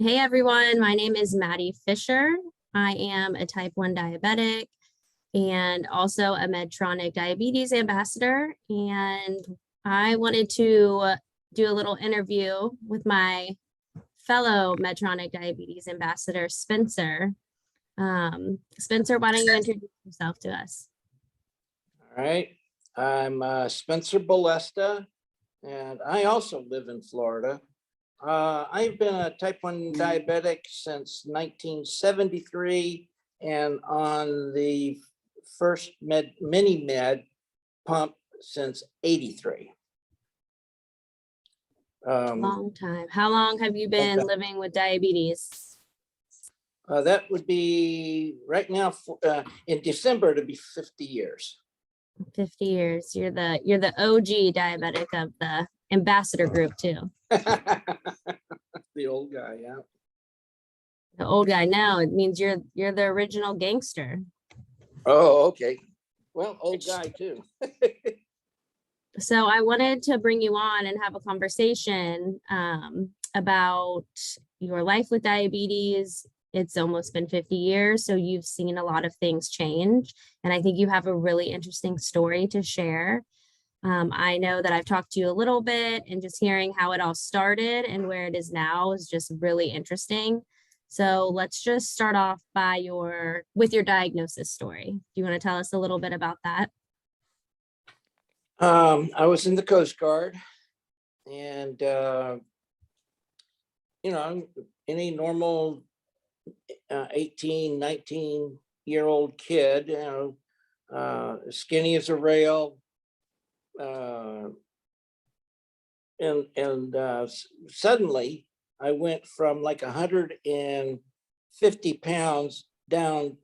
Hey everyone, my name is Maddie Fisher. I am a type 1 diabetic and also a Medtronic Diabetes Ambassador. And I wanted to do a little interview with my fellow Medtronic Diabetes Ambassador, Spencer. Spencer, why don't you introduce yourself to us? All right, I'm Spencer Bolesta, and I also live in Florida. I've been a type 1 diabetic since 1973 and on the first mini med pump since 83. Long time. How long have you been living with diabetes? That would be right now in December to be 50 years. 50 years. You're the OG diabetic of the ambassador group too. The old guy, yeah. The old guy now, it means you're the original gangster. Oh, okay. Well, old guy too. So I wanted to bring you on and have a conversation about your life with diabetes. It's almost been 50 years, so you've seen a lot of things change. And I think you have a really interesting story to share. I know that I've talked to you a little bit, and just hearing how it all started and where it is now is just really interesting. So let's just start off by with your diagnosis story. Do you want to tell us a little bit about that? I was in the Coast Guard, and any normal 18, 19-year-old kid, skinny as a rail, suddenly I went from like 150 pounds down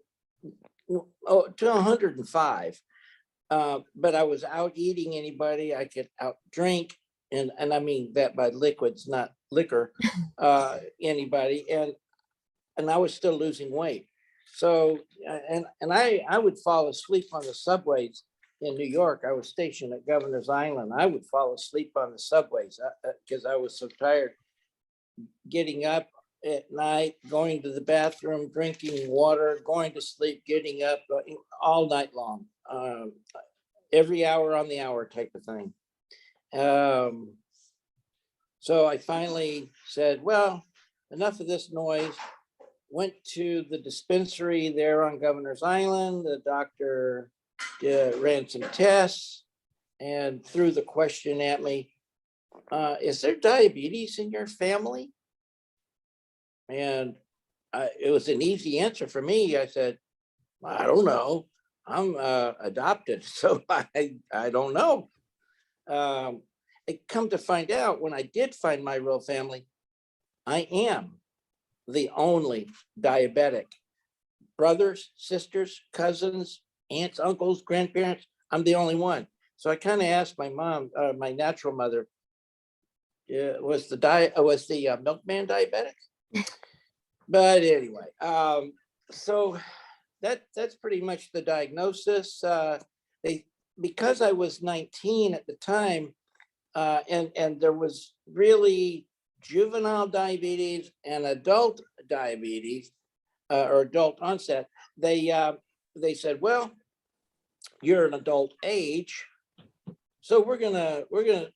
to 105. But I was out eating anybody. I could out drink, and I mean that by liquids, not liquor, anybody, and I was still losing weight. So and I would fall asleep on the subways in New York. I was stationed at Governor's Island. I would fall asleep on the subways because I was so tired. Getting up at night, going to the bathroom, drinking water, going to sleep, getting up all night long. Every hour on the hour type of thing. So I finally said, well, enough of this noise. Went to the dispensary there on Governor's Island. The doctor ran some tests and threw the question at me, is there diabetes in your family? And it was an easy answer for me. I said, I don't know. I'm adopted, so I don't know. I come to find out, when I did find my real family, I am the only diabetic. Brothers, sisters, cousins, aunts, uncles, grandparents, I'm the only one. So I kind of asked my mom, my natural mother, was the milkman diabetic? But anyway, so that's pretty much the diagnosis. Because I was 19 at the time, and there was really juvenile diabetes and adult diabetes, or adult onset. They said, well, you're an adult age, so we're gonna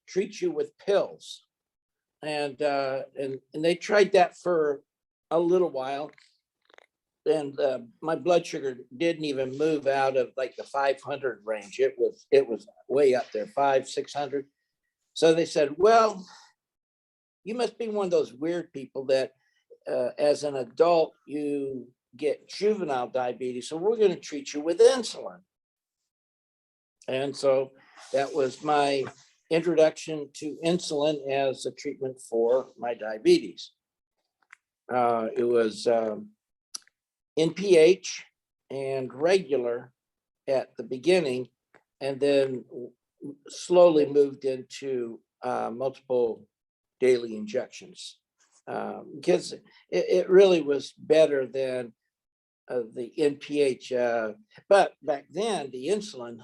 treat you with pills, and they tried that for a little while. And my blood sugar didn't even move out of like the 500 range. It was way up there, 500-600. So they said, well, you must be one of those weird people that as an adult you get juvenile diabetes, so we're going to treat you with insulin. And so that was my introduction to insulin as a treatment for my diabetes. It was NPH and regular at the beginning, and then slowly moved into multiple daily injections, because it really was better than the NPH. But back then, the insulin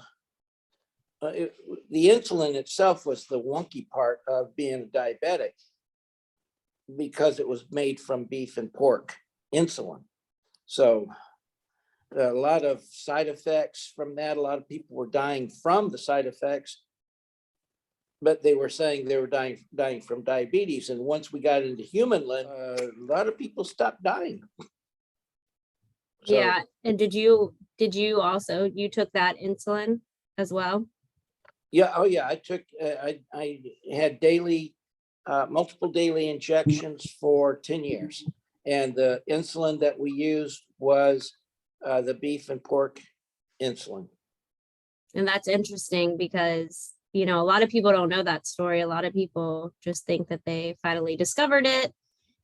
itself was the wonky part of being a diabetic. because it was made from beef and pork insulin. So a lot of side effects from that. A lot of people were dying from the side effects, but they were saying they were dying from diabetes. And once we got into humanland, a lot of people stopped dying. So, Yeah. And did you also, you took that insulin as well? yeah. Oh yeah. I had multiple daily injections for 10 years. And the insulin that we used was the beef and pork insulin. And that's interesting because, a lot of people don't know that story. A lot of people just think that they finally discovered it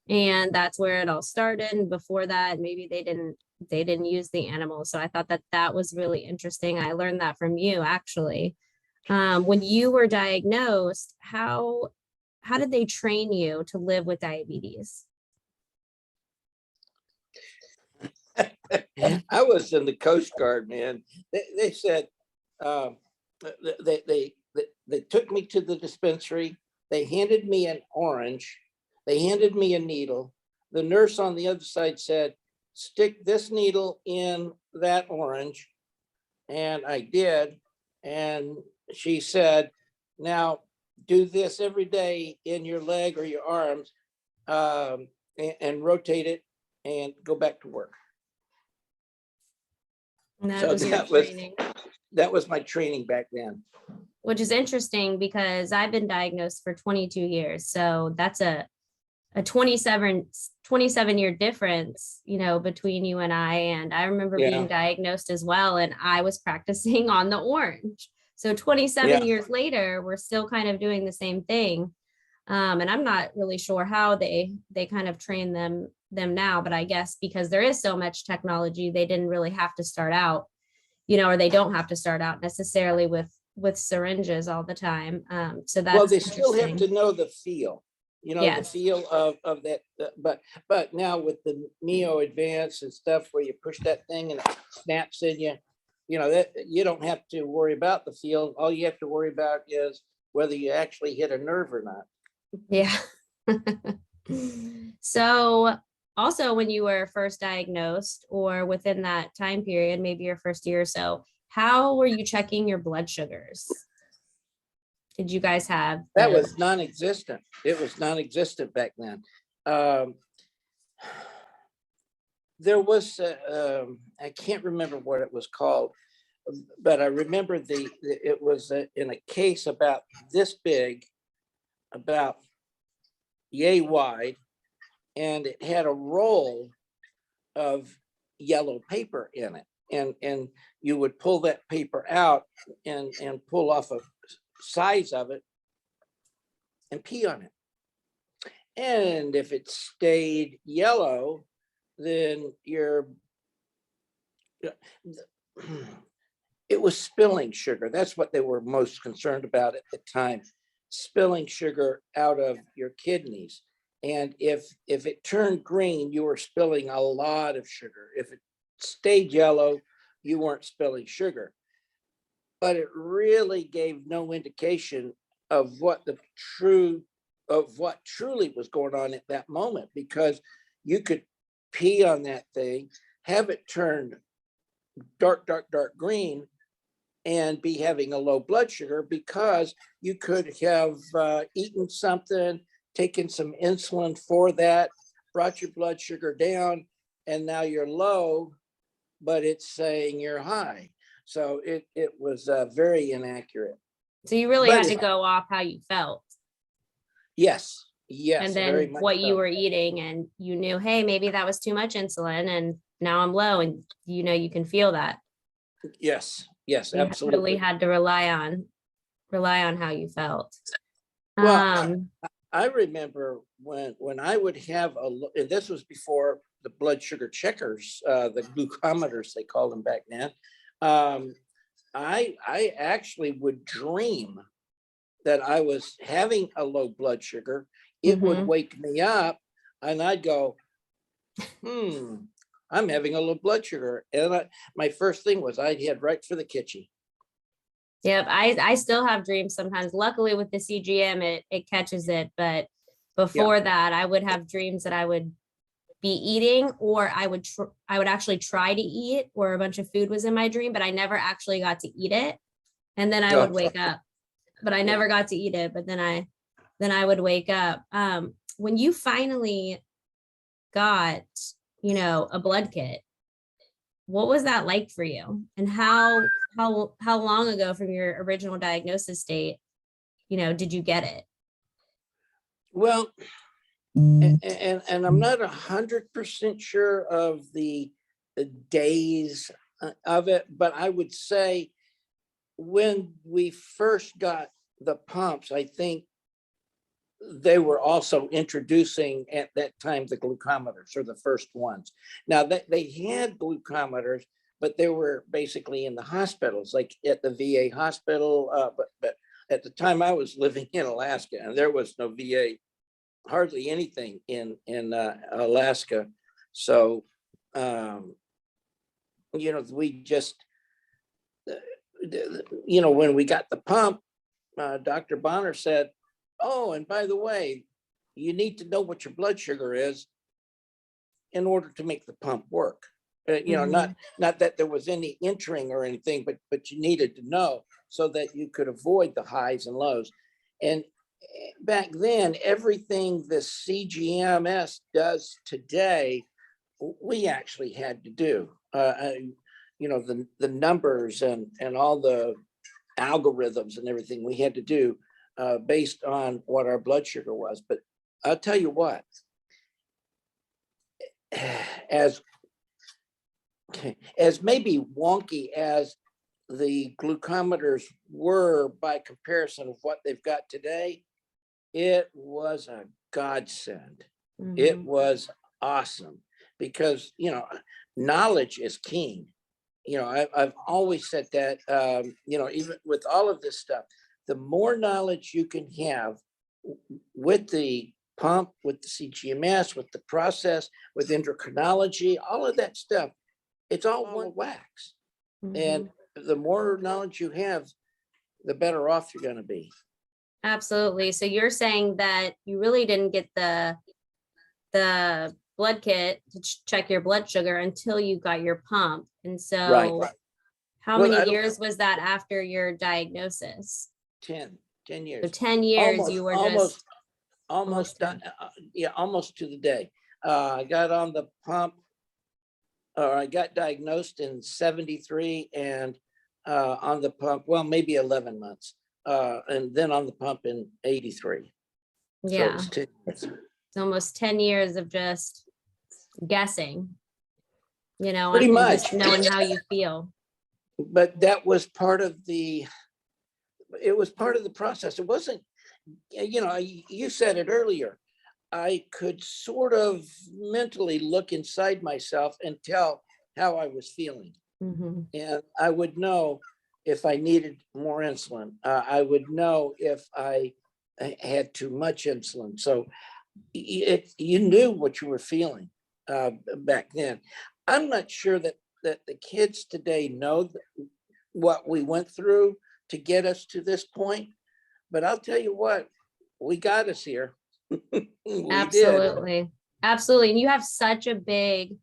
and that's where it all started. And before that, maybe they didn't use the animal. So I thought that was really interesting. I learned that from you, actually. When you were diagnosed, how did they train you to live with diabetes? I was in the Coast Guard, man. They said they took me to the dispensary. They handed me an orange. They handed me a needle. The nurse on the other side said, "Stick this needle in that orange," and I did. And she said, "Now do this every day in your leg or your arms, and rotate it, and go back to work." And that So was your training. That was my training back then. Which is interesting because I've been diagnosed for 22 years. So that's a 27-year difference, between you and I. And I remember being diagnosed as well. And I was practicing on the orange. So 27 years later, we're still kind of doing the same thing. And I'm not really sure how they kind of train them now, but I guess because there is so much technology, they didn't really have to start out, or they don't have to start out necessarily with syringes all the time. So that's, well, they still have to know the feel, Yes. the feel of that. But now with the Neo Advance and stuff where you push that thing and it snaps in you, that you don't have to worry about the feel. All you have to worry about is whether you actually hit a nerve or not. Yeah. So also when you were first diagnosed or within that time period, maybe your first year or so, how were you checking your blood sugars? Did you guys have that was non-existent? It was non-existent back then. There was I can't remember what it was called, but I remember it was in a case about this big, about yay wide, and it had a roll of yellow paper in it, and you would pull that paper out and pull off a size of it and pee on it. And if it stayed yellow, then it was spilling sugar. That's what they were most concerned about at the time, spilling sugar out of your kidneys. And if it turned green, you were spilling a lot of sugar. If it stayed yellow, you weren't spilling sugar. But it really gave no indication of what truly was going on at that moment, because you could pee on that thing, have it turn dark green, and be having a low blood sugar because you could have eaten something, taken some insulin for that, brought your blood sugar down, and now you're low, but it's saying you're high. So it was very inaccurate. So you really had to go off how you felt. Yes. And then what you were eating, and you knew, hey, maybe that was too much insulin and now I'm low, and you can feel that. Yes, absolutely. You really had to rely on how you felt. Well, I remember when I would have and this was before the blood sugar checkers, the glucometers, they called them back then. I actually would dream that I was having a low blood sugar. It would wake me up and I'd go, I'm having a low blood sugar. And my first thing was I'd head right for the kitchen. Yep. I still have dreams sometimes. Luckily with the CGM, it catches it, but Before that, I would have dreams that I would be eating, or I would actually try to eat, or a bunch of food was in my dream, but I never actually got to eat it. And then I would wake up, but I never got to eat it. But then I would wake up. When you finally got, a blood kit, what was that like for you? And how long ago from your original diagnosis date, did you get it? Well, and I'm not 100% sure of the days of it, but I would say when we first got the pumps, I think they were also introducing at that time the glucometers, or the first ones. Now they had glucometers, but they were basically in the hospitals, like at the VA hospital. But at the time I was living in Alaska, and there was no VA, hardly anything in Alaska. So we just when we got the pump, Dr. Bonner said, oh, and by the way, you need to know what your blood sugar is in order to make the pump work. Not that there was any entering or anything, but you needed to know so that you could avoid the highs and lows. And back then, everything the CGMS does today, we actually had to do. The numbers and all the algorithms and everything we had to do based on what our blood sugar was. But I'll tell you what, as maybe wonky as the glucometers were by comparison of what they've got today, it was a godsend. It was awesome because, knowledge is king. I've always said that, even with all of this stuff, the more knowledge you can have with the pump, with the CGMS, with the process, with endocrinology, all of that stuff, it's all one wax. And the more knowledge you have, the better off you're going to be. Absolutely. So you're saying that you really didn't get the blood kit to check your blood sugar until you got your pump. And so Right. how many years was that after your diagnosis? 10 years. So 10 years you were almost done. Almost to the day. I got on the pump, or I got diagnosed in 73, and on the pump, well, maybe 11 months. And then on the pump in 83. Yeah. So 10 years. It's almost 10 years of just guessing, Pretty and much just knowing how you feel. But that was part of the process. It wasn't, you said it earlier. I could sort of mentally look inside myself and tell how I was feeling. And I would know if I needed more insulin. I would know if I had too much insulin. So you knew what you were feeling back then. I'm not sure that the kids today know what we went through to get us to this point, but I'll tell you what, we got us here. Absolutely. Absolutely. And you have such a big,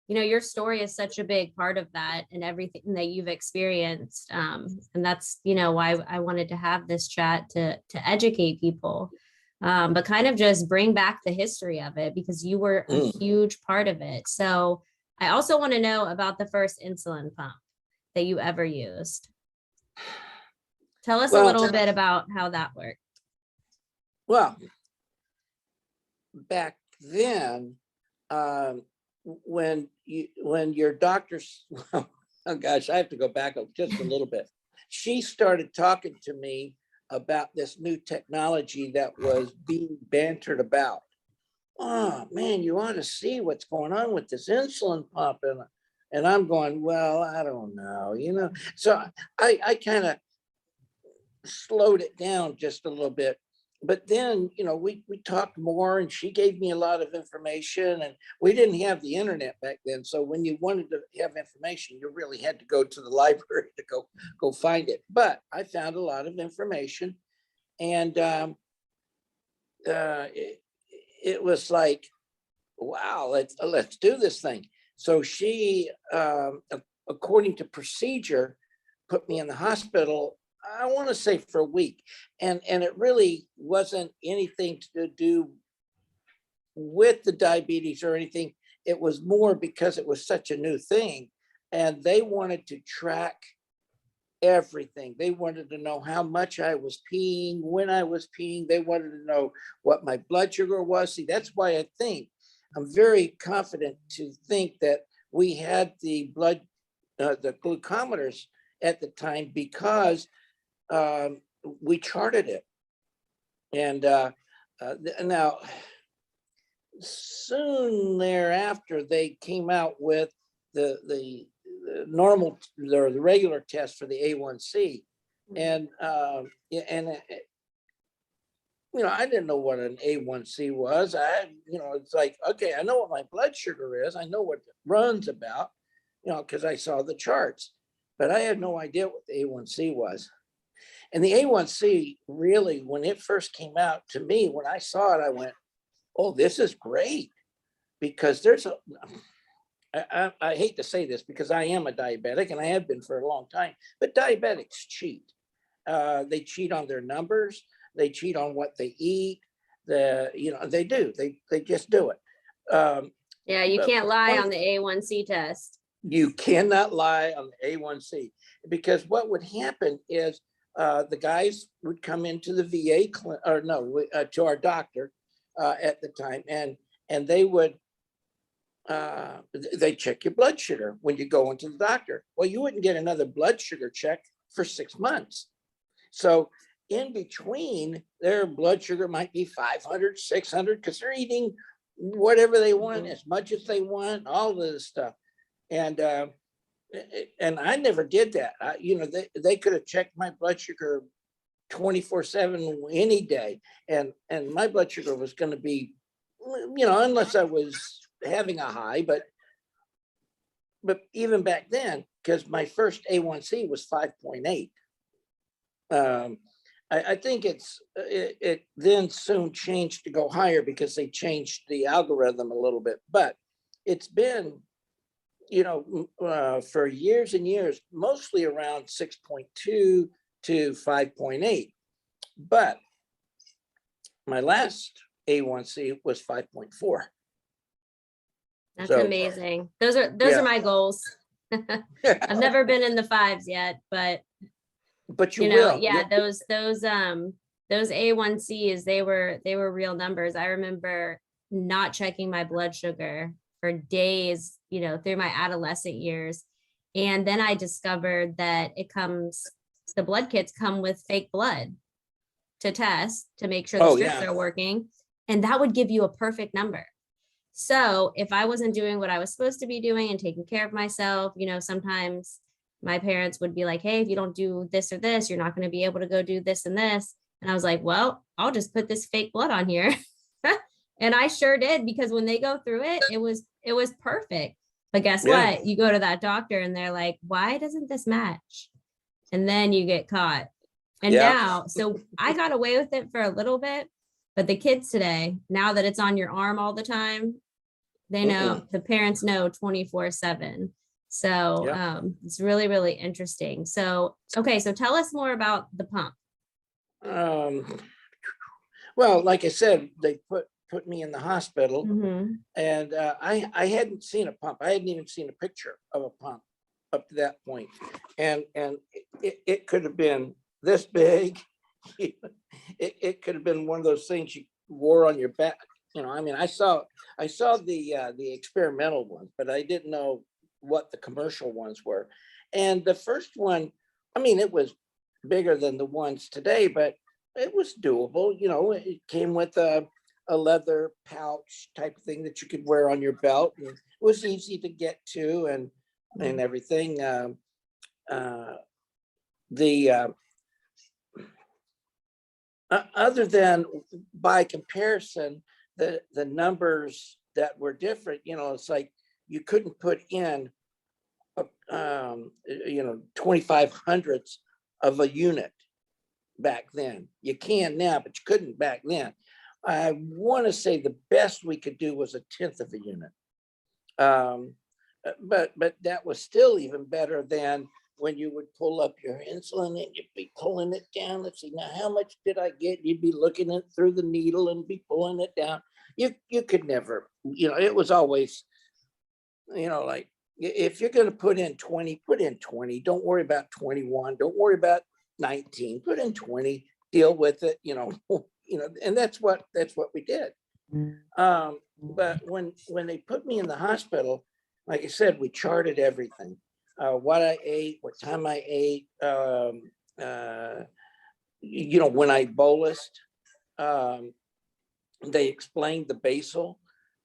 your story is such a big part of that and everything that you've experienced. And that's, why I wanted to have this chat to educate people, but kind of just bring back the history of it, because you were a huge part of it. So I also want to know about the first insulin pump that you ever used. Tell us a little bit about how that worked. Well, back then, when your doctors, oh gosh, I have to go back just a little bit. She started talking to me about this new technology that was being bantered about. Oh man, you ought to see what's going on with this insulin pump. And I'm going, well, I don't know, So I kind of slowed it down just a little bit. But then, we talked more, and she gave me a lot of information, and we didn't have the internet back then. So when you wanted to have information, you really had to go to the library to go find it. But I found a lot of information, and it was like, wow, let's do this thing. So she, according to procedure, put me in the hospital, I want to say for a week. And it really wasn't anything to do with the diabetes or anything. It was more because it was such a new thing. And they wanted to track everything. They wanted to know how much I was peeing, when I was peeing. They wanted to know what my blood sugar was. See, that's why I think I'm very confident to think that we had the glucometers at the time, because we charted it. And now, soon thereafter, they came out with the normal or the regular test for the A1C, and I didn't know what an A1C was. It's like, okay, I know what my blood sugar is. I know what it runs about, because I saw the charts, but I had no idea what the A1C was. And the A1C really, when it first came out to me, when I saw it, I went, oh, this is great, because I hate to say this because I am a diabetic and I have been for a long time, but diabetics cheat. They cheat on their numbers. They cheat on what they eat. They do. They just do it. Yeah, you can't lie on the A1C test. You cannot lie on the A1C, because what would happen is the guys would come into the VA to our doctor at the time, and they would they check your blood sugar when you go into the doctor. Well, you wouldn't get another blood sugar check for 6 months. So in between, their blood sugar might be 500, 600, because they're eating whatever they want, as much as they want, all of this stuff. And I never did that. They could have checked my blood sugar 24/7 any day, and my blood sugar was going to be, unless I was having a high, but even back then, because my first A1C was 5.8. I think it then soon changed to go higher because they changed the algorithm a little bit, but it's been, for years and years, mostly around 6.2 to 5.8. But my last A1C was 5.4. That's amazing. Those are my goals. I've never been in the 5s yet, but you will. Yeah, those A1Cs, they were real numbers. I remember not checking my blood sugar for days, through my adolescent years. And then I discovered that the blood kits come with fake blood to test to make sure the strips are working. And that would give you a perfect number. So if I wasn't doing what I was supposed to be doing and taking care of myself, sometimes my parents would be like, hey, if you don't do this or this, you're not going to be able to go do this and this. And I was like, well, I'll just put this fake blood on here. And I sure did, because when they go through it, it was perfect. But guess what? You go to that doctor and they're like, why doesn't this match? And then you get caught. And now, so I got away with it for a little bit, but the kids today, now that it's on your arm all the time, they know, the parents know 24/7. So it's really, really interesting. So, okay. So tell us more about the pump. Well, like I said, they put me in the hospital, and I hadn't seen a pump. I hadn't even seen a picture of a pump up to that point. And it could have been this big. It could have been one of those things you wore on your back. I saw the experimental ones, but I didn't know what the commercial ones were. And the first one, it was bigger than the ones today, but it was doable. It came with a leather pouch type of thing that you could wear on your belt. And it was easy to get to and everything. Other than by comparison, the numbers that were different, it's like you couldn't put in 2500ths of a unit back then. You can now, but you couldn't back then. I want to say the best we could do was 1/10 of a unit. But that was still even better than when you would pull up your insulin and you'd be pulling it down. Let's see, now how much did I get? You'd be looking it through the needle and be pulling it down. You could never, it was always, like, if you're going to put in 20, put in 20. Don't worry about 21. Don't worry about 19. Put in 20. Deal with it. And that's what we did. But when they put me in the hospital, like I said, we charted everything. What I ate, what time I ate, when I bolused, they explained the basal.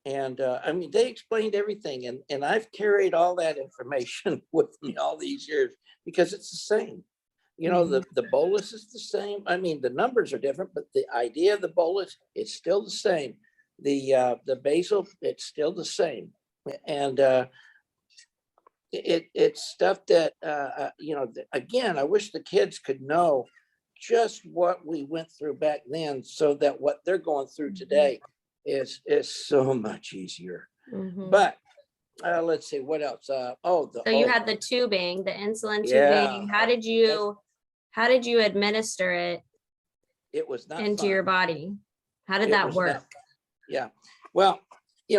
And they explained everything. And I've carried all that information with me all these years because it's the same. The bolus is the same. The numbers are different, but the idea of the bolus, it's still the same. The basal, it's still the same. And it's stuff that, again, I wish the kids could know just what we went through back then so that what they're going through today is so much easier. But let's see, what else? So you had the tubing, the insulin tubing. Yeah. How did you administer it? It was not into fun. your body? How did that work? Yeah. Well,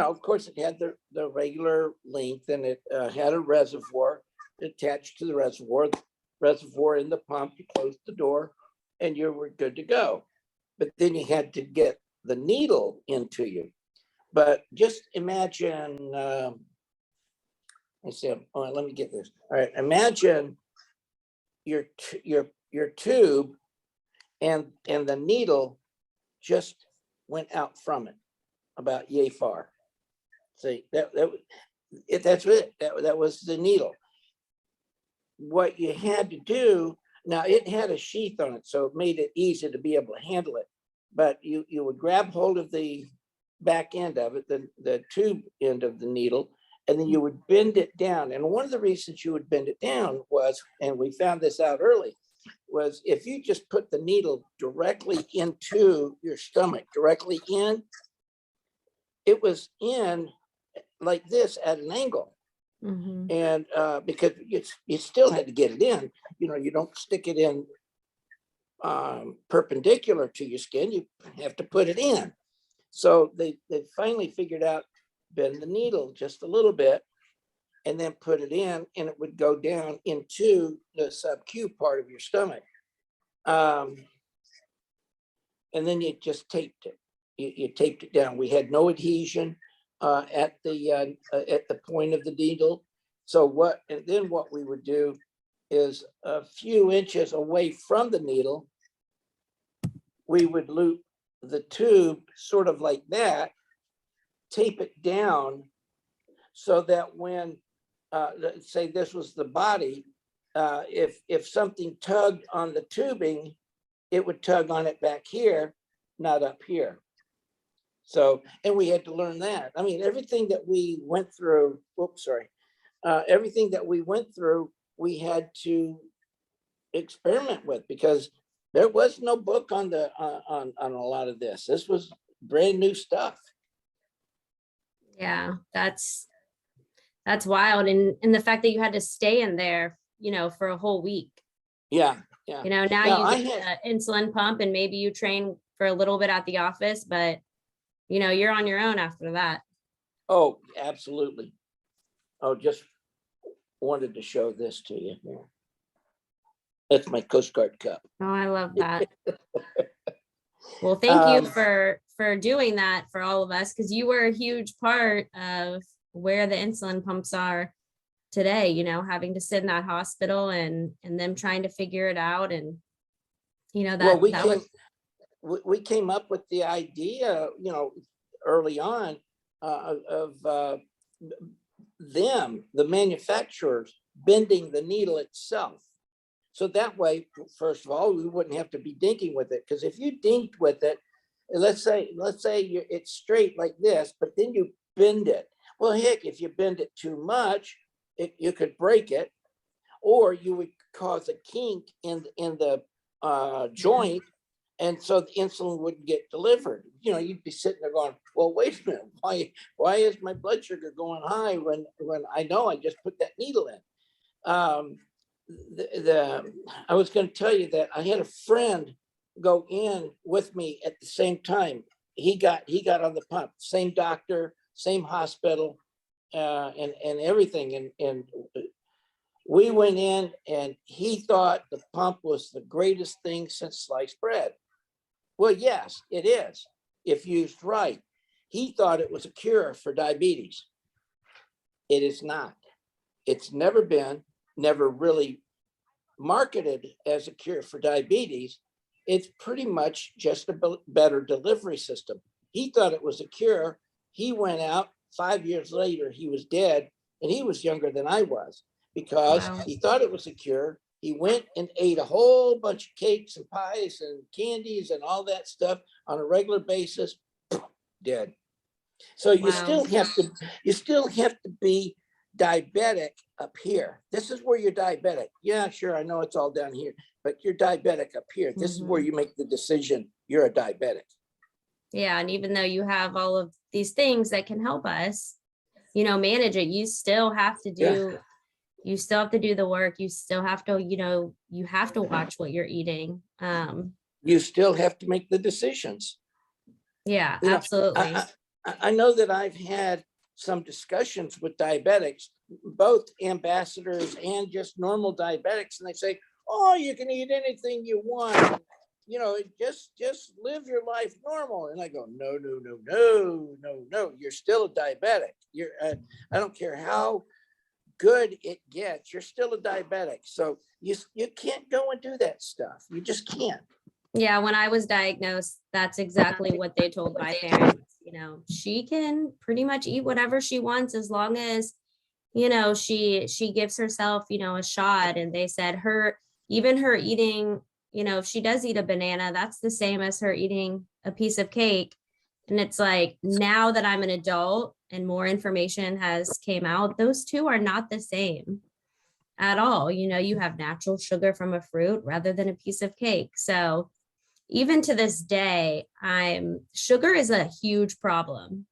of course it had the regular length, and it had a reservoir attached to the reservoir in the pump. You closed the door and you were good to go. But then you had to get the needle into you. But just imagine, let me get this. All right. Imagine your tube and the needle just went out from it about yay far. See, that's it. That was the needle. What you had to do, now it had a sheath on it, so it made it easy to be able to handle it. But you would grab hold of the back end of it, the tube end of the needle, and then you would bend it down. And one of the reasons you would bend it down was, and we found this out early, was if you just put the needle directly into your stomach, directly in, it was in like this at an angle. And because you still had to get it in, you don't stick it in perpendicular to your skin, you have to put it in. So they finally figured out, bend the needle just a little bit and then put it in, and it would go down into the sub-Q part of your stomach. And then you just taped it. You taped it down. We had no adhesion at the point of the needle. So what we would do is a few inches away from the needle, we would loop the tube sort of like that, tape it down so that when, let's say this was the body, if something tugged on the tubing, it would tug on it back here, not up here. So, and we had to learn that. Everything that we went through, everything that we went through, we had to experiment with, because there was no book on on a lot of this. This was brand new stuff. Yeah, that's wild. And the fact that you had to stay in there, for a whole week. Yeah. Now you get an insulin pump and maybe you train for a little bit at the office, but you're on your own after that. Oh, absolutely. Oh, just wanted to show this to you here. That's my Coast Guard cup. Oh, I love that. Well, thank you for doing that for all of us, because you were a huge part of where the insulin pumps are today, having to sit in that hospital and them trying to figure it out. And, we came up with the idea, early on of the manufacturers, bending the needle itself. So that way, first of all, we wouldn't have to be dinking with it. Because if you dinked with it, let's say it's straight like this, but then you bend it. Well, heck, if you bend it too much, you could break it, or you would cause a kink in the joint, And so the insulin wouldn't get delivered. You know, you'd be sitting there going, well, wait a minute, why is my blood sugar going high when I know I just put that needle in? I was going to tell you that I had a friend go in with me at the same time. He got on the pump, same doctor, same hospital, and everything. And we went in, and he thought the pump was the greatest thing since sliced bread. Well, yes, it is, if used right. He thought it was a cure for diabetes. It is not. It's never been, never really marketed as a cure for diabetes. It's pretty much just a better delivery system. He thought it was a cure. He went out 5 years later, he was dead, and he was younger than I was because Wow. he thought it was a cure. He went and ate a whole bunch of cakes and pies and candies and all that stuff on a regular basis, dead. So you Wow. still have to be diabetic up here. This is where you're diabetic. Yeah, sure, I know it's all down here, but you're diabetic up here. This is where you make the decision you're a diabetic. Yeah. And even though you have all of these things that can help us, you know, manage it, you still have to do, you still have to do the work. You still have to, you know, you have to watch what you're eating. You still have to make the decisions. Yeah, You know, absolutely. I know that I've had some discussions with diabetics, both ambassadors and just normal diabetics, and they say, oh, you can eat anything you want. You know, just live your life normal. And I go, no, no, no, no, no, no. You're still a diabetic. I don't care how good it gets. You're still a diabetic. So you can't go and do that stuff. You just can't. Yeah, when I was diagnosed, that's exactly what they told my parents. You know, she can pretty much eat whatever she wants as long as, you know, she gives herself, you know, a shot. And they said even her eating, you know, if she does eat a banana, that's the same as her eating a piece of cake. And it's like, now that I'm an adult and more information has came out, those two are not the same at all. You know, you have natural sugar from a fruit rather than a piece of cake. So even to this day, sugar is a huge problem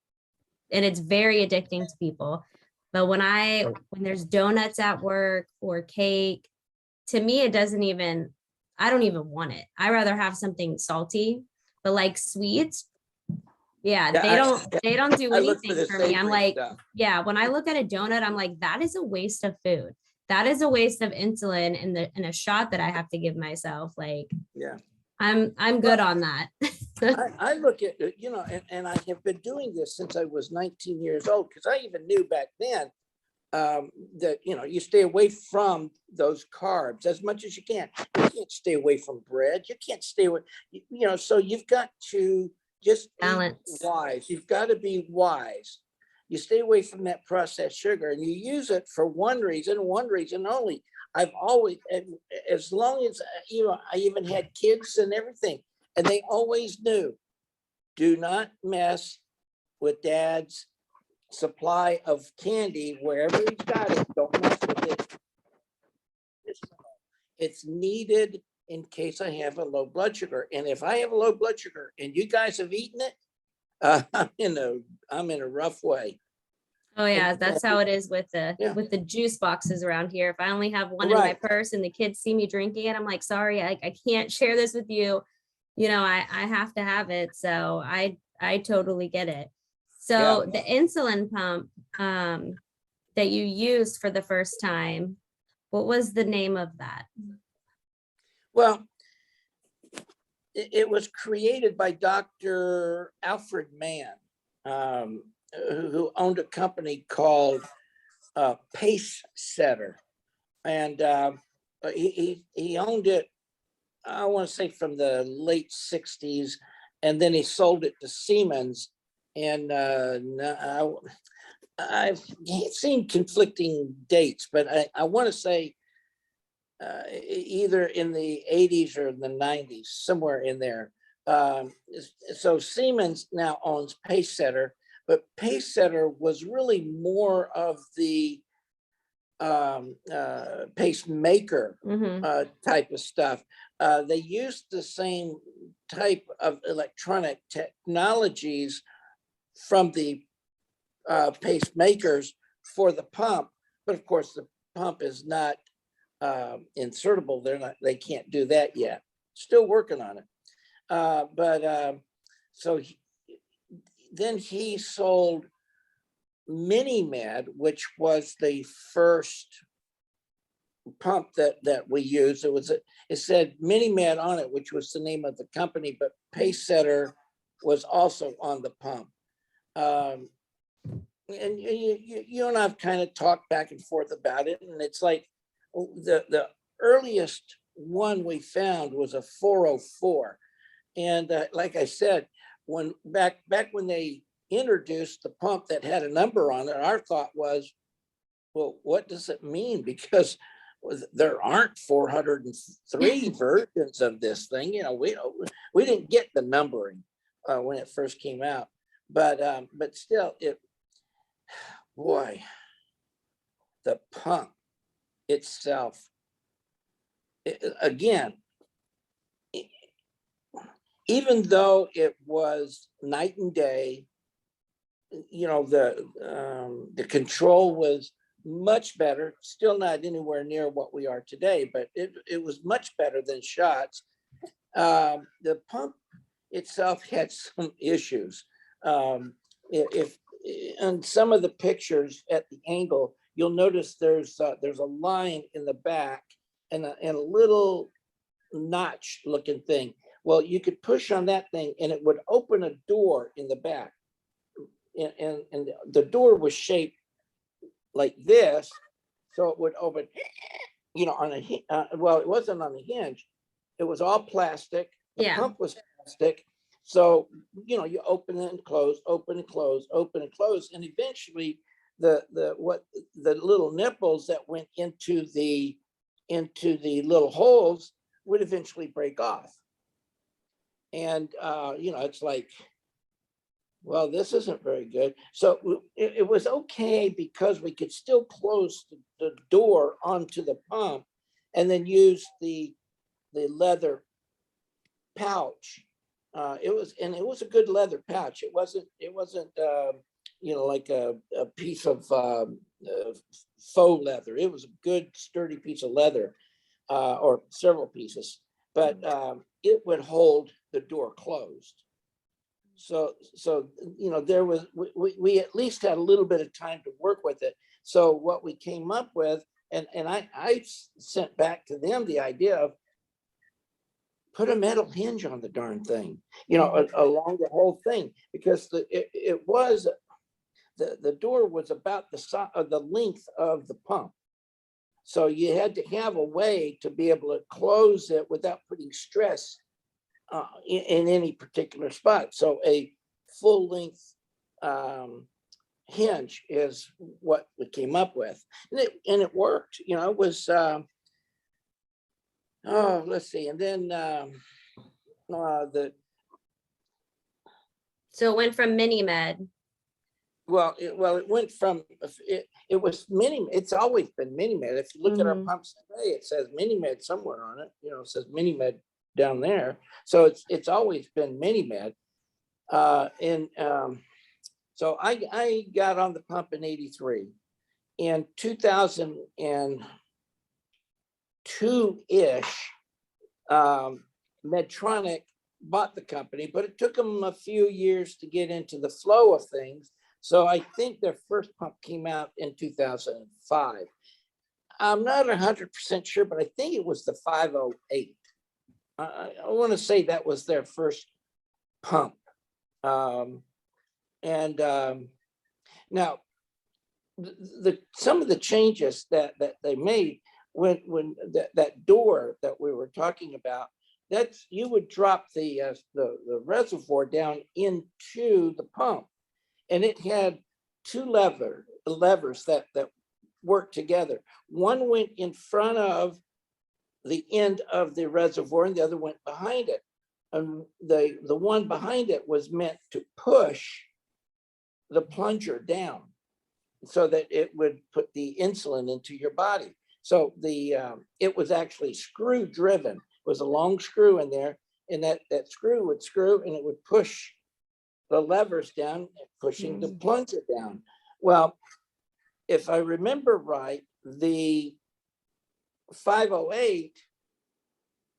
and it's very addicting to people. But when there's donuts at work or cake, to me, I don't even want it. I rather have something salty, but like sweets, yeah, they don't do anything for me. I'm like, yeah, when I look at a donut, I'm like, that is a waste of food. That is a waste of insulin in a shot that I have to give myself. Like, yeah. I'm good on that. I look at, you know, and I have been doing this since I was 19 years old, because I even knew back then that, you know, you stay away from those carbs as much as you can. You can't stay away from bread. You can't stay away, you know, so you've got to just Balance. be wise. You've got to be wise. You stay away from that processed sugar, and you use it for one reason only. I've always, as long as, you know, I even had kids and everything, and they always knew, do not mess with dad's supply of candy wherever he's got it. Don't mess with it. It's needed in case I have a low blood sugar. And if I have a low blood sugar and you guys have eaten it, I'm in a rough way. Oh yeah, that's how it is with the juice boxes around here. If I only have one in my purse and the kids see me drinking it, I'm like, sorry, I can't share this with you. You know, I have to have it. So I totally get it. So the insulin pump that you used for the first time, what was the name of that? Well, it was created by Dr. Alfred Mann, who owned a company called Pace Setter. And he owned it, I want to say, from the late 60s. And then he sold it to Siemens. And I've seen conflicting dates, but I want to say either in the 80s or the 90s, somewhere in there. So Siemens now owns Pacesetter, but Pacesetter was really more of the pacemaker type of stuff. they used the same type of electronic technologies from the pacemakers for the pump, but of course the pump is not insertable. They can't do that yet. Still working on it. So then he sold MiniMed, which was the first pump that we used. It said MiniMed on it, which was the name of the company, but Pacesetter was also on the pump. And you and I've kind of talked back and forth about it, and it's like the earliest one we found was a 404, and like I said, when back when they introduced the pump that had a number on it, our thought was, well, what does it mean? Because there aren't 403 versions of this thing. You know, we didn't get the numbering when it first came out, but still, boy, the pump itself, again, even though it was night and day, you know, the control was much better, still not anywhere near what we are today, but it was much better than shots. The pump itself had some issues. If on some of the pictures at the angle, you'll notice there's a line in the back and a little notch looking thing. Well, you could push on that thing and it would open a door in the back. And the door was shaped like this, so it would open, you know, on a well, it wasn't on a hinge. It was all plastic. The pump was plastic. So, you know, you open it and close, open and close, open and close. And eventually the little nipples that went into the little holes would eventually break off. And, you know, it's like, well, this isn't very good. So it was okay because we could still close the door onto the pump and then use the leather pouch. It was a good leather pouch. It wasn't you know, like a piece of faux leather. It was a good sturdy piece of leather, or several pieces, but it would hold the door closed. So you know, there was we at least had a little bit of time to work with it. So what we came up with, and I sent back to them the idea of put a metal hinge on the darn thing, you know, along the whole thing, because it was the door was about the size of the length of the pump. So you had to have a way to be able to close it without putting stress in any particular spot. So a full length hinge is what we came up with, and it worked. You know, it was let's see, and then So it went from MiniMed. it went from it was mini. It's always been MiniMed. If you look at our pumps today, it says MiniMed somewhere on it. You know, it says MiniMed down there. So it's always been MiniMed. So I got on the pump in '83. In 2002-ish, Medtronic bought the company, but it took them a few years to get into the flow of things. So I think their first pump came out in 2005. I'm not 100% sure, but I think it was the 508. I want to say that was their first pump. Now, some of the changes that they made when that door that we were talking about, that's you would drop the reservoir down into the pump, and it had two levers that worked together. One went in front of the end of the reservoir, and the other went behind it. And the one behind it was meant to push the plunger down so that it would put the insulin into your body. So it was actually screw driven. was a long screw in there, and that screw would screw and it would push the levers down, pushing the plunger down. Well, if I remember right, the 508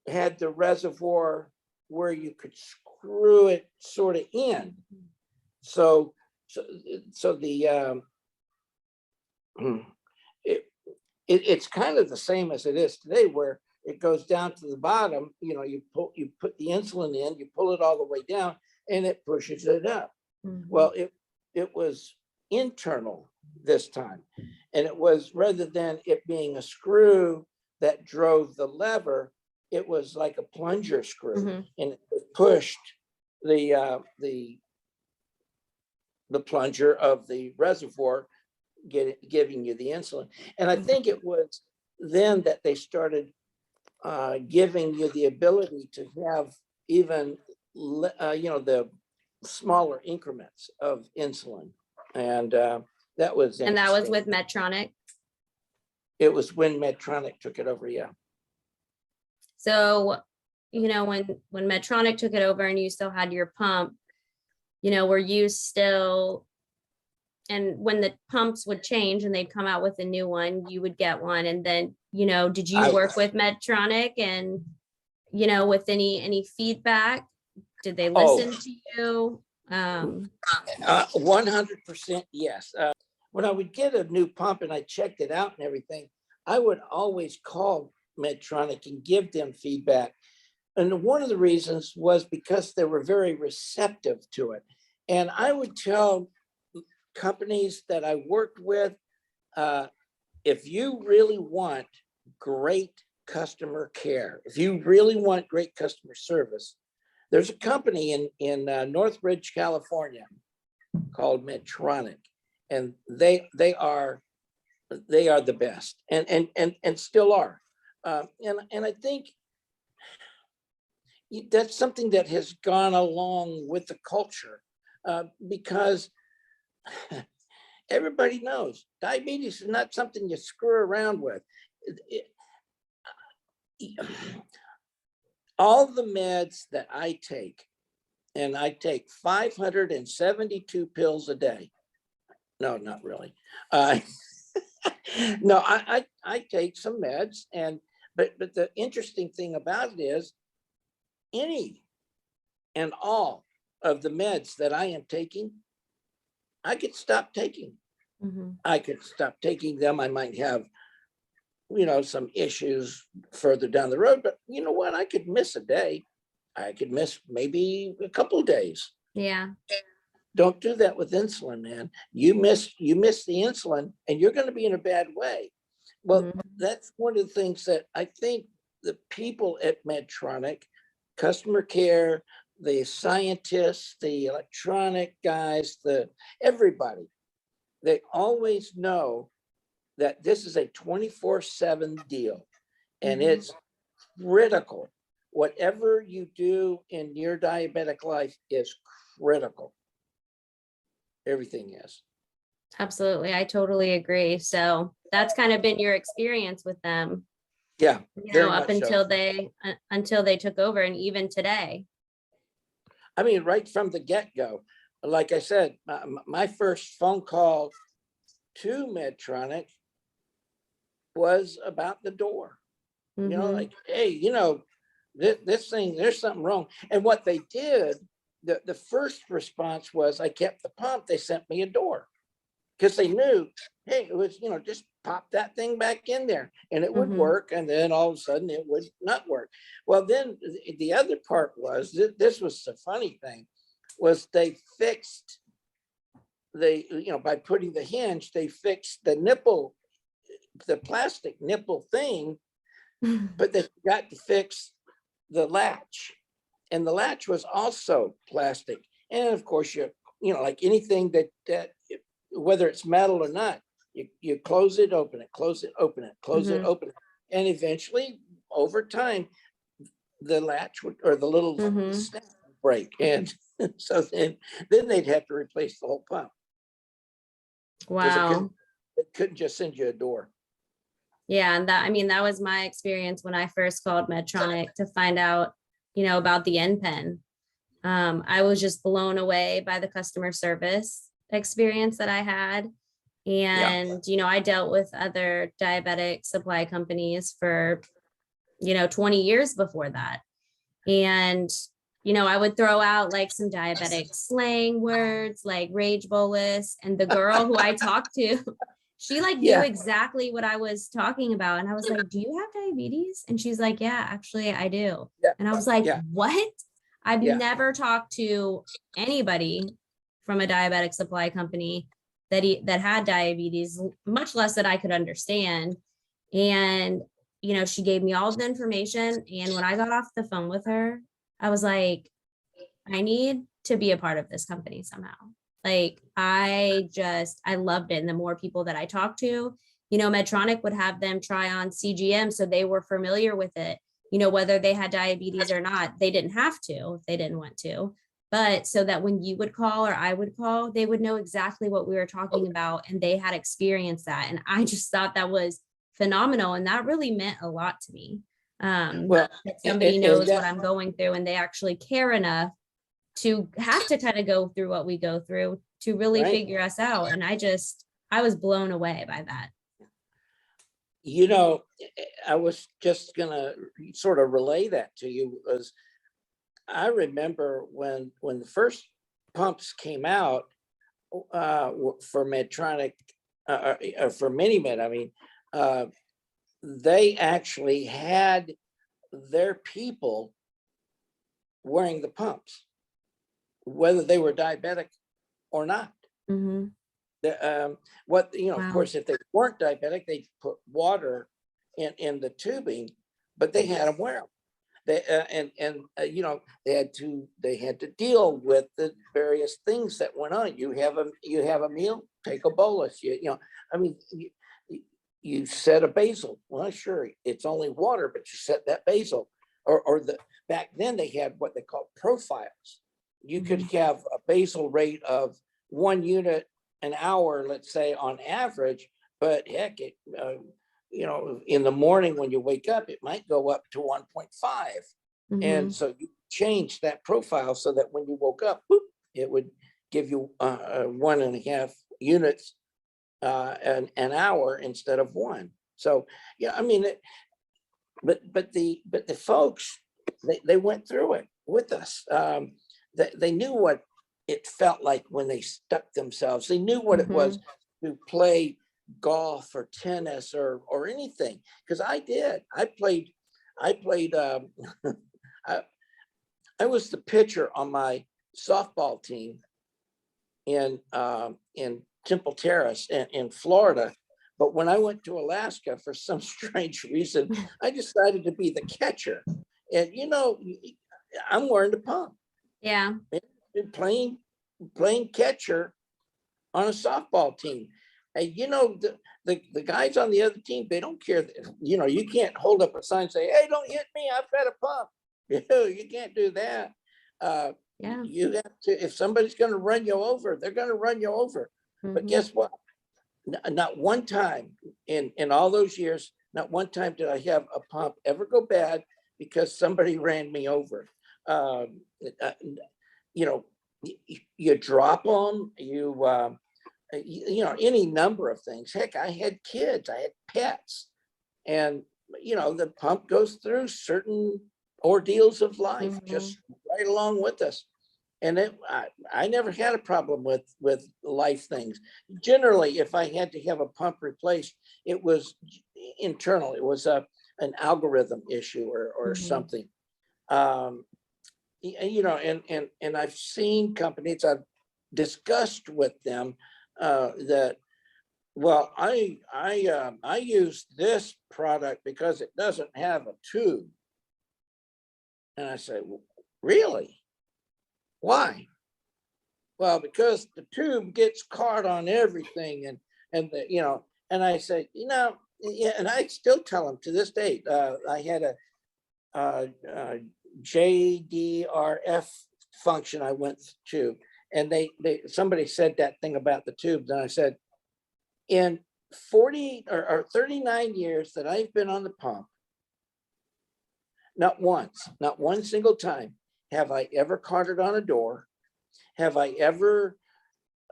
had the reservoir where you could screw it sort of in. So the it's kind of the same as it is today, where it goes down to the bottom. You know, you put the insulin in, you pull it all the way down, and it pushes it up. Well, it was internal this time, and it was, rather than it being a screw that drove the lever, it was like a plunger screw, and it pushed the plunger of the reservoir, giving you the insulin. And I think it was then that they started giving you the ability to have even the smaller increments of insulin, and that was And that was interesting. with Medtronic. It was when Medtronic took it over. Yeah. So, when Medtronic took it over and you still had your pump, were you still, and when the pumps would change and they'd come out with a new one, you would get one. And then, did you work with Medtronic and, with any feedback? Did they listen to you? 100% yes. When I would get a new pump and I checked it out and everything, I would always call Medtronic and give them feedback. And one of the reasons was because they were very receptive to it. And I would tell companies that I worked with, if you really want great customer care, if you really want great customer service, there's a company in Northridge, California called Medtronic, and they are the best, and still are. And I think that's something that has gone along with the culture, because everybody knows diabetes is not something you screw around with. All the meds that I take, and I take 572 pills a day. No, not really. No, I take some meds, but the interesting thing about it is any and all of the meds that I am taking, I could stop taking. I could stop taking them. I might have, some issues further down the road, but you know what? I could miss a day. I could miss maybe a couple of days. Yeah. Don't do that with insulin, man. You miss the insulin and you're going to be in a bad way. Well, that's one of the things that I think the people at Medtronic, customer care, the scientists, the electronic guys, everybody, they always know that this is a 24/7 deal, and it's critical. Whatever you do in your diabetic life is critical. Everything is. Absolutely. I totally agree. So that's kind of been your experience with them. Yeah. Up until they took over, and even today. I mean, right from the get-go, like I said, my first phone call to Medtronic was about the door. Like, hey, this thing, there's something wrong. And what they did, the first response was, I kept the pump. They sent me a door because they knew, hey, it was, just pop that thing back in there and it would work. And then all of a sudden it would not work. Well, then the other part was, this was the funny thing, was they fixed by putting the hinge, they fixed the nipple, the plastic nipple thing, but they forgot to fix the latch, and the latch was also plastic. And of course, like anything that whether it's metal or not, you close it, open it, close it, open it, close it, open it, and eventually, over time, the latch would, or the little snap would break, and so then they'd have to replace the whole pump. Wow. They couldn't just send you a door. Yeah, and that, I mean, that was my experience when I first called Medtronic to find out, about the N pen. I was just blown away by the customer service experience that I had. Yeah. And, I dealt with other diabetic supply companies for, 20 years before that. And, I would throw out like some diabetic slang words like rage bolus. And the girl who I talked to, she like knew Yeah. exactly what I was talking about. And I was like, do you have diabetes? And she's like, yeah, actually I do. Yeah. And I was like, Yeah. what? I've Yeah. never talked to anybody from a diabetic supply company that had diabetes, much less that I could understand. And, she gave me all of the information. And when I got off the phone with her, I was like, I need to be a part of this company somehow. Like, I loved it. And the more people that I talked to, Medtronic would have them try on CGM. So they were familiar with it, whether they had diabetes or not. They didn't have to if they didn't want to. But so that when you would call or I would call, they would know exactly what we were talking about and they had experienced that. And I just thought that was phenomenal. And that really meant a lot to me. Well, That somebody and knows that, what I'm going through and they actually care enough to have to kind of go through what we go through to really right. figure us out. And I was blown away by that. I was just gonna sort of relay that to you. Was I remember when the first pumps came out for Medtronic, for MiniMed, I mean, they actually had their people wearing the pumps, whether they were diabetic or not. Mm-hmm. Of Wow. course, if they weren't diabetic, they'd put water in the tubing, but they had them wear them. They had to deal with the various things that went on. You have a meal, take a bolus. You set a basal. Well, sure, it's only water, but you set that basal. Back then they had what they called profiles. You could have a basal rate of 1 unit an hour, let's say on average, but heck, in the morning when you wake up, it might go up to 1.5. And so you change that profile so that when you woke up, whoop, it would give you 1.5 units an hour instead of 1. So, yeah, I mean, but the folks, they went through it with us. They knew what it felt like when they stuck themselves. They knew what it was to play golf or tennis or anything. Because I did. I played. I was the pitcher on my softball team in Temple Terrace in Florida. But when I went to Alaska, for some strange reason, I decided to be the catcher. And I'm wearing the pump. Yeah. And playing catcher on a softball team. And the guys on the other team, they don't care. You can't hold up a sign and say, "Hey, don't hit me, I've got a pump." You can't do that. Yeah. You have to, if somebody's going to run you over, they're going to run you over. But guess what? Not one time in all those years, not one time did I have a pump ever go bad because somebody ran me over. You drop them, any number of things. Heck, I had kids, I had pets, and the pump goes through certain ordeals of life just right along with us. And I never had a problem with life things. Generally, if I had to have a pump replaced, it was internal. It was an algorithm issue or something. And I've seen companies, I've discussed with them that, well, I use this product because it doesn't have a tube. And I say, well, really? Why? Well, because the tube gets caught on everything, and I say, yeah, and I still tell them to this date. I had a JDRF function I went to, and somebody said that thing about the tubes, and I said, in 40 or 39 years that I've been on the pump, not once, not one single time have I ever caught it on a door. Have I ever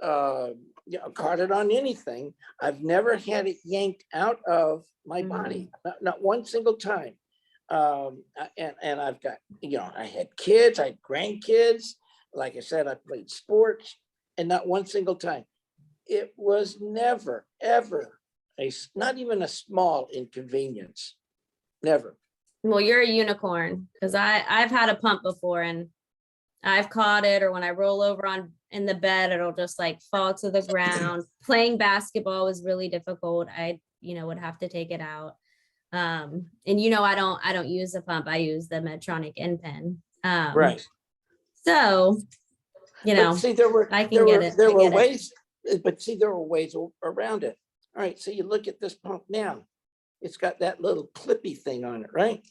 caught it on anything? I've never had it yanked out of my body, not one single time. And I've got, I had kids, I had grandkids. Like I said, I played sports, and not one single time. It was never, ever not even a small inconvenience. Never. Well, you're a unicorn, because I've had a pump before and I've caught it, or when I roll over in the bed, it'll just like fall to the ground. Playing basketball was really difficult. I, would have to take it out. And I don't use the pump. I use the Medtronic Pen. Right. So, But see, there were ways, but see, there were ways around it. All right. So you look at this pump now, it's got that little clippy thing on it, right?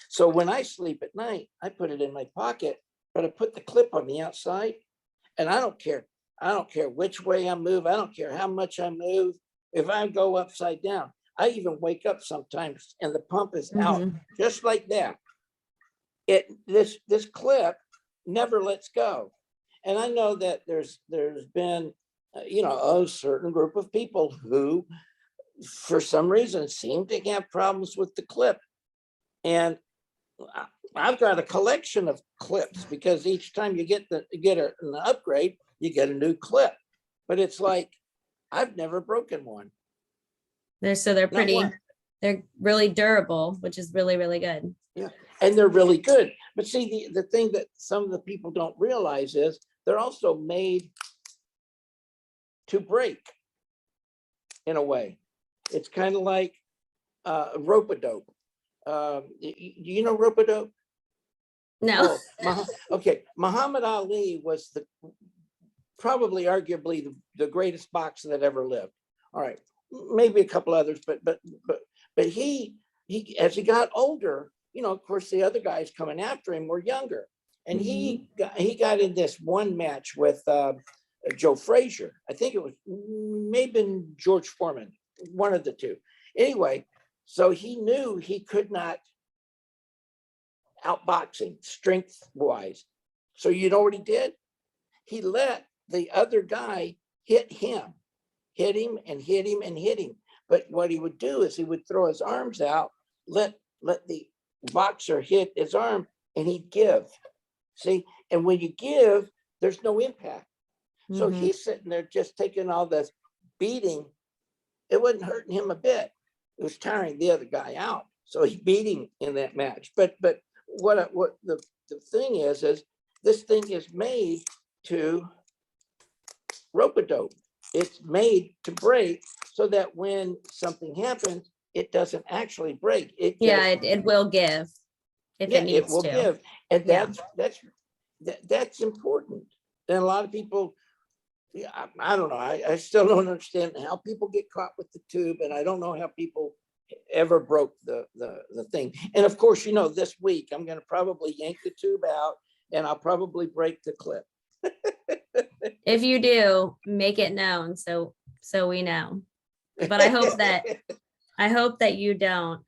So when I sleep at night, I put it in my pocket, but I put the clip on the outside, and I don't care. I don't care which way I move. I don't care how much I move. If I go upside down, I even wake up sometimes and the pump is out just like that. This clip never lets go. And I know that there's been, a certain group of people who, for some reason, seem to have problems with the clip. And I've got a collection of clips, because each time you get an upgrade, you get a new clip. But it's like, I've never broken one. They're really durable, which is really, really good. Yeah, and they're really good. But see, the thing that some of the people don't realize is they're also made to break in a way. It's kind of like rope-a-dope. Do you know rope-a-dope? No. Okay. Muhammad Ali was probably arguably the greatest boxer that ever lived. All right. Maybe a couple others, but he as he got older, of course, the other guys coming after him were younger. And he got in this one match with Joe Frazier. I think it was maybe George Foreman, one of the two. Anyway, so he knew he could not outbox him strength-wise. So you know what he did? He let the other guy hit him and hit him. But what he would do is he would throw his arms out, let the boxer hit his arm, and he'd give. See, and when you give, there's no impact. So he's sitting there just taking all this beating. It wasn't hurting him a bit. It was tiring the other guy out. So he beat him in that match. But what the thing is this thing is made to rope-a-dope. It's made to break so that when something happens, it doesn't actually break. It will give if it needs to. Give. And that's important. And a lot of people, I don't know. I still don't understand how people get caught with the tube, and I don't know how people ever broke the thing. And of course, this week I'm going to probably yank the tube out, and I'll probably break the clip. If you do, make it known so we know. But I hope that you don't.